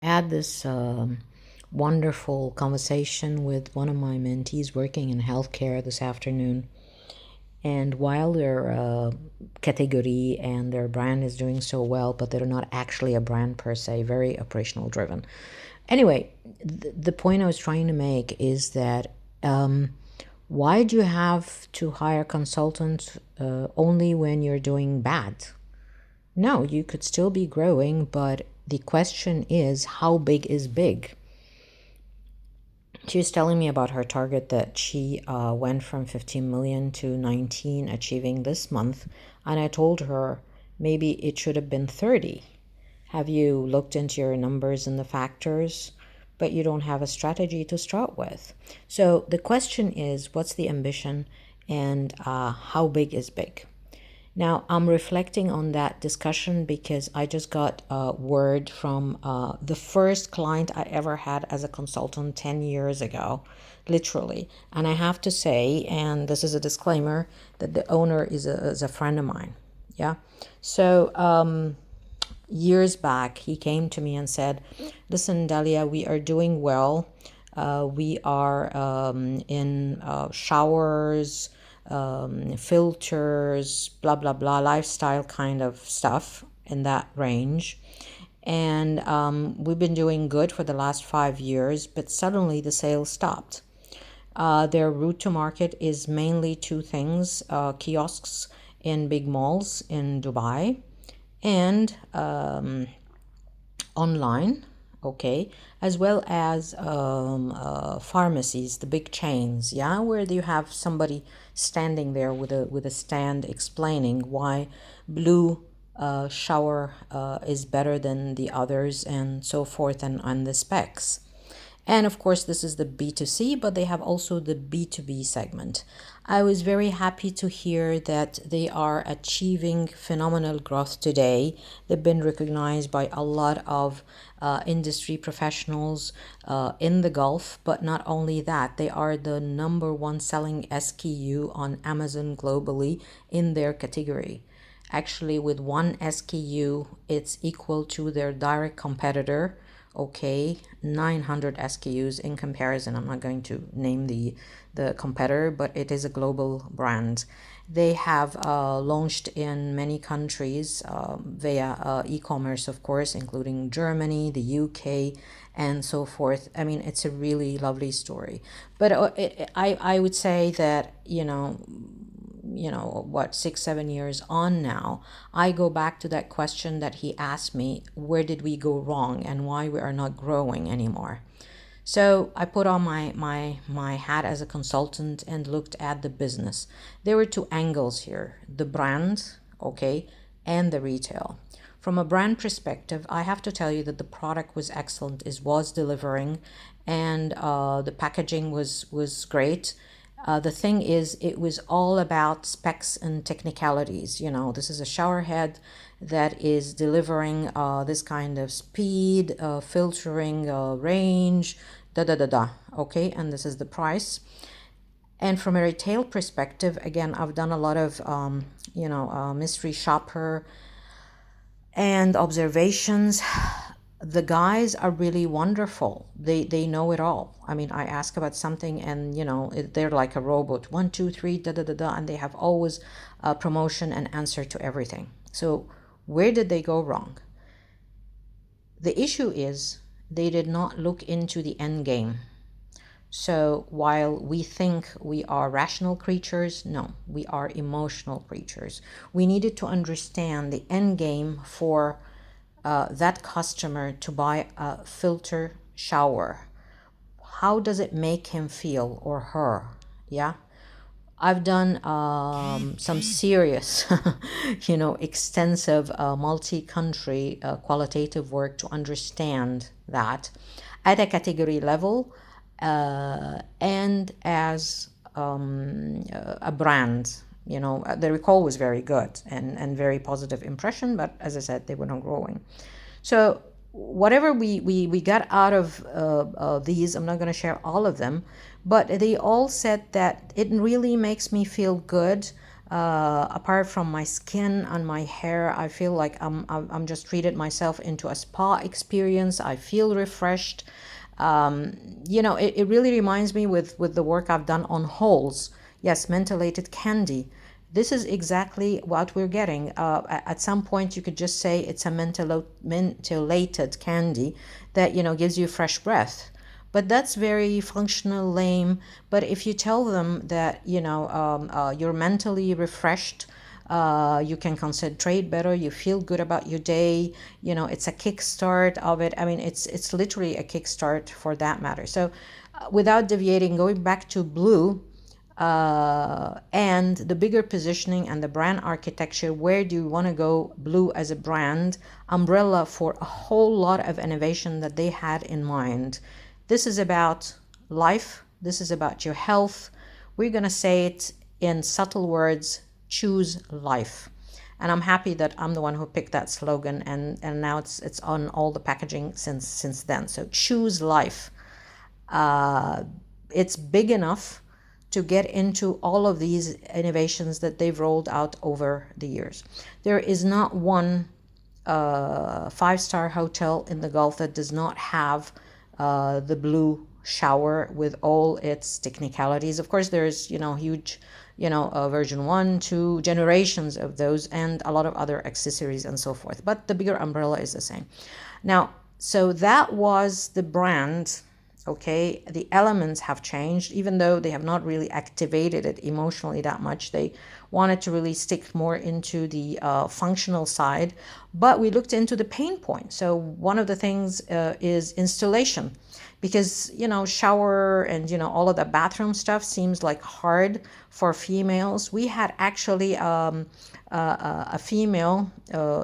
had this wonderful conversation with one of my mentees working in healthcare this afternoon. And while their category and their brand is doing so well, but they're not actually a brand per se, very operational driven. Anyway, the point I was trying to make is that why do you have to hire consultants only when you're doing bad? No, you could still be growing, but the question is, how big is big? She was telling me about her target that she went from 15 million to 19 achieving this month. And I told her maybe it should have been 30. Have you looked into your numbers and the factors? But you don't have a strategy to start with. So the question is, what's the ambition and how big is big? Now, I'm reflecting on that discussion because I just got a word from the first client I ever had as a consultant 10 years ago, literally. And I have to say, and this is a disclaimer, that the owner is a friend of mine. Yeah. So, years back, he came to me and said, listen, Dalia, we are doing well. We are in showers, filters, blah, blah, blah, lifestyle kind of stuff in that range. And we've been doing good for the last 5 years, but suddenly the sales stopped. Their route to market is mainly two things, kiosks in big malls in Dubai and online, okay, as well as pharmacies, the big chains, yeah, where you have somebody standing there with a stand explaining why blue shower is better than the others and so forth, and the specs. And of course, this is the B2C, but they have also the B2B segment. I was very happy to hear that they are achieving phenomenal growth today. They've been recognized by a lot of industry professionals in the Gulf, but not only that, they are the number one selling SKU on Amazon globally in their category. Actually, with one SKU, it's equal to their direct competitor. Okay, 900 SKUs in comparison. I'm not going to name the competitor, but it is a global brand. They have launched in many countries via e-commerce, of course, including Germany, the UK, and so forth. I mean, it's a really lovely story. But I would say that, what, 6 7 years on now, I go back to that question that he asked me: where did we go wrong and why we are not growing anymore? So I put on my hat as a consultant and looked at the business. There were two angles here: the brand, okay, and the retail. From a brand perspective, I have to tell you that the product was excellent, it was delivering, and the packaging was great. The thing is, it was all about specs and technicalities. This is a shower head that is delivering this kind of speed, filtering, range, da da da da. Okay, and this is the price. And from a retail perspective, again, I've done a lot of, mystery shopper and observations. The guys are really wonderful. They know it all. I mean, I ask about something and they're like a robot. 1 2 3 da da da da, and they have always a promotion and answer to everything. So where did they go wrong? The issue is they did not look into the end game. So while we think we are rational creatures, no, we are emotional creatures. We needed to understand the end game for that customer to buy a filter shower. How does it make him feel, or her? Yeah. I've done some serious, extensive multi-country qualitative work to understand that at a category level and as a brand. The recall was very good and very positive impression, but as I said, they were not growing. So whatever we got out of these, I'm not going to share all of them, but they all said that it really makes me feel good Apart from my skin and my hair, I feel like I'm just treated myself into a spa experience. I feel refreshed. It really reminds me with the work I've done on holes. Yes, mentholated candy. This is exactly what we're getting. At some point, you could just say it's a mentholated candy that, gives you fresh breath. But that's very functional, lame. But if you tell them that, you're mentally refreshed, you can concentrate better, you feel good about your day, it's a kickstart of it. I mean, it's literally a kickstart for that matter. So without deviating, going back to blue, and the bigger positioning and the brand architecture, where do you want to go blue as a brand umbrella for a whole lot of innovation that they had in mind. This is about life. This is about your health. We're going to say it in subtle words: choose life. And I'm happy that I'm the one who picked that slogan, and now it's on all the packaging since then. So choose life. It's big enough to get into all of these innovations that they've rolled out over the years. There is not one five-star hotel in the Gulf that does not have the blue shower with all its technicalities. Of course, there's, huge, version 1, 2 generations of those, and a lot of other accessories and so forth. But the bigger umbrella is the same. Now, so that was the brand. Okay, the elements have changed, even though they have not really activated it emotionally that much. They wanted to really stick more into the functional side, but we looked into the pain point. So one of the things is installation, because shower and all of the bathroom stuff seems like hard for females. We had actually a female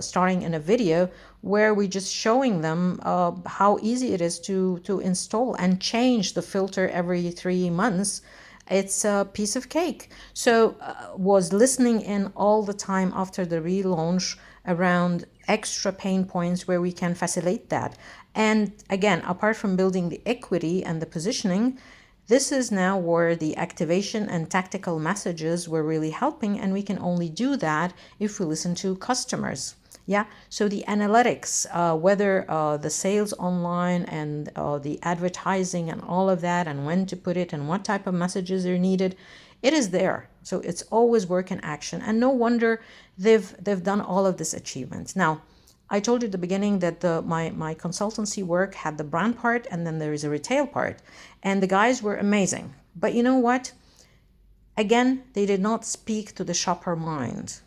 starring in a video where we just showing them how easy it is to install and change the filter every 3 months. It's a piece of cake. So was listening in all the time after the relaunch around extra pain points where we can facilitate that. And again, apart from building the equity and the positioning, this is now where the activation and tactical messages were really helping, and we can only do that if we listen to customers. Yeah, so the analytics, whether the sales online and the advertising and all of that, and when to put it and what type of messages are needed, it is there. So it's always work in action, and no wonder they've done all of this achievements. Now, I told you at the beginning that my consultancy work had the brand part, and then there is a retail part, and the guys were amazing. But you know what? Again, they did not speak to the shopper mind.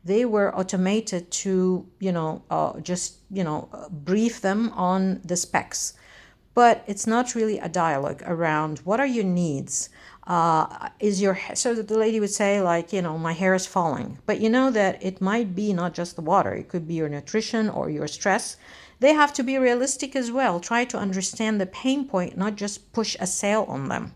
They were automated to, brief them on the specs. But it's not really a dialogue around what are your needs. So that the lady would say, like, my hair is falling. But you know that it might be not just the water. It could be your nutrition or your stress. They have to be realistic as well. Try to understand the pain point, not just push a sale on them.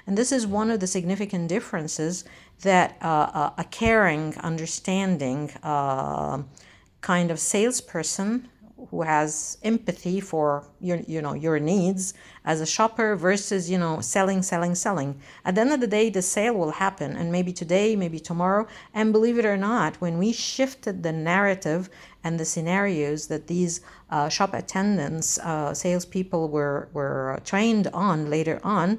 And this is one of the significant differences that a caring, understanding kind of salesperson who has empathy for your needs as a shopper versus selling. At the end of the day, the sale will happen, and maybe today, maybe tomorrow. And believe it or not, when we shifted the narrative and the scenarios that these shop attendants, salespeople were trained on later on,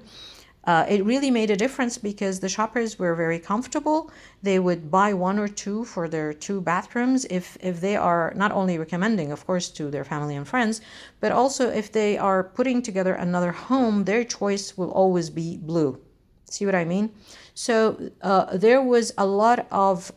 it really made a difference, because the shoppers were very comfortable. They would buy 1 or 2 for their 2 bathrooms if they are not only recommending, of course, to their family and friends, but also if they are putting together another home, their choice will always be blue. See what I mean? So there was a lot of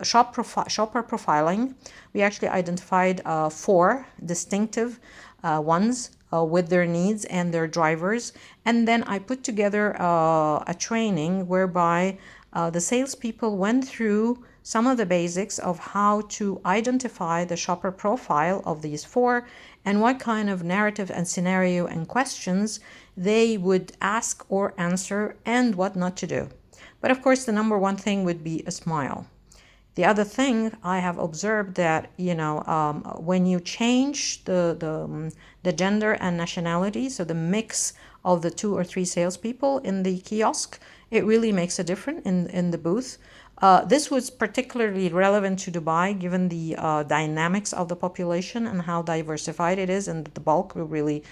shopper profiling. We actually identified 4 distinctive ones with their needs and their drivers. And then I put together a training whereby the salespeople went through some of the basics of how to identify the shopper profile of these 4 and what kind of narrative and scenario and questions they would ask or answer and what not to do. But of course, the number one thing would be a smile. The other thing I have observed that, when you change the gender and nationality, so the mix of the 2 or 3 salespeople in the kiosk, it really makes a difference in the booth. This was particularly relevant to Dubai, given the dynamics of the population and how diversified it is, and the bulk were really,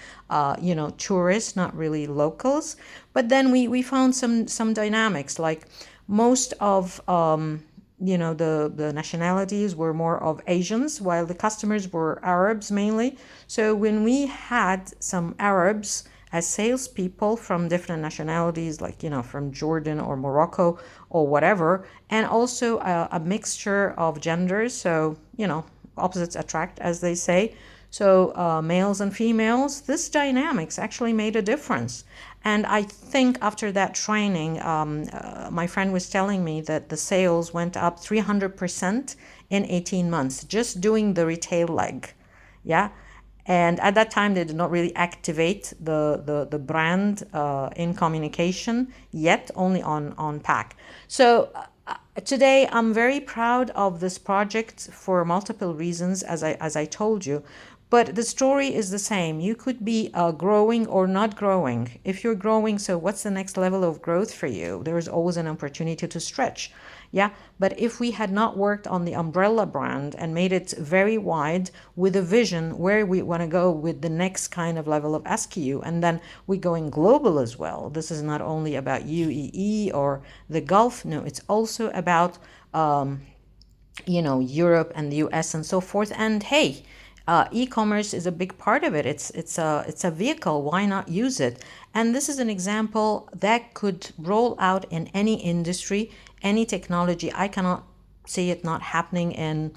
tourists, not really locals. But then we found some dynamics, like most of the nationalities were more of Asians, while the customers were Arabs mainly. So when we had some Arabs as salespeople from different nationalities, like from Jordan or Morocco or whatever, and also a mixture of genders. So opposites attract, as they say. So males and females, this dynamics actually made a difference. And I think after that training, my friend was telling me that the sales went up 300% in 18 months, just doing the retail leg. Yeah. And at that time, they did not really activate the brand in communication yet, only on pack. So today, I'm very proud of this project for multiple reasons, as I told you. But the story is the same. You could be growing or not growing. If you're growing, so what's the next level of growth for you? There is always an opportunity to stretch. Yeah. But if we had not worked on the umbrella brand and made it very wide with a vision where we want to go with the next kind of level of SKU, and then we're going global as well. This is not only about UEE or the Gulf. No, it's also about, Europe and the US and so forth. And hey, e-commerce is a big part of it. It's a vehicle. Why not use it? And this is an example that could roll out in any industry, any technology. I cannot see it not happening in,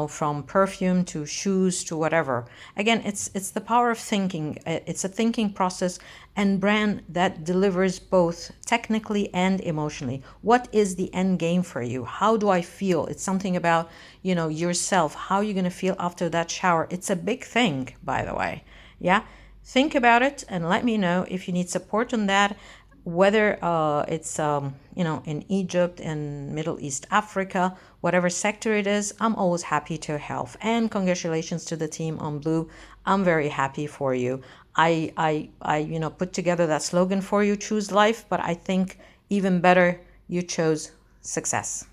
from perfume to shoes to whatever. Again, it's the power of thinking. It's a thinking process and brand that delivers both technically and emotionally. What is the end game for you? How do I feel? It's something about, yourself. How are you going to feel after that shower? It's a big thing, by the way. Yeah. Think about it and let me know if you need support on that, whether it's in Egypt and Middle East Africa, whatever sector it is. I'm always happy to help. And congratulations to the team on Blue. I'm very happy for you. I put together that slogan for you, choose life, but I think even better, you chose success.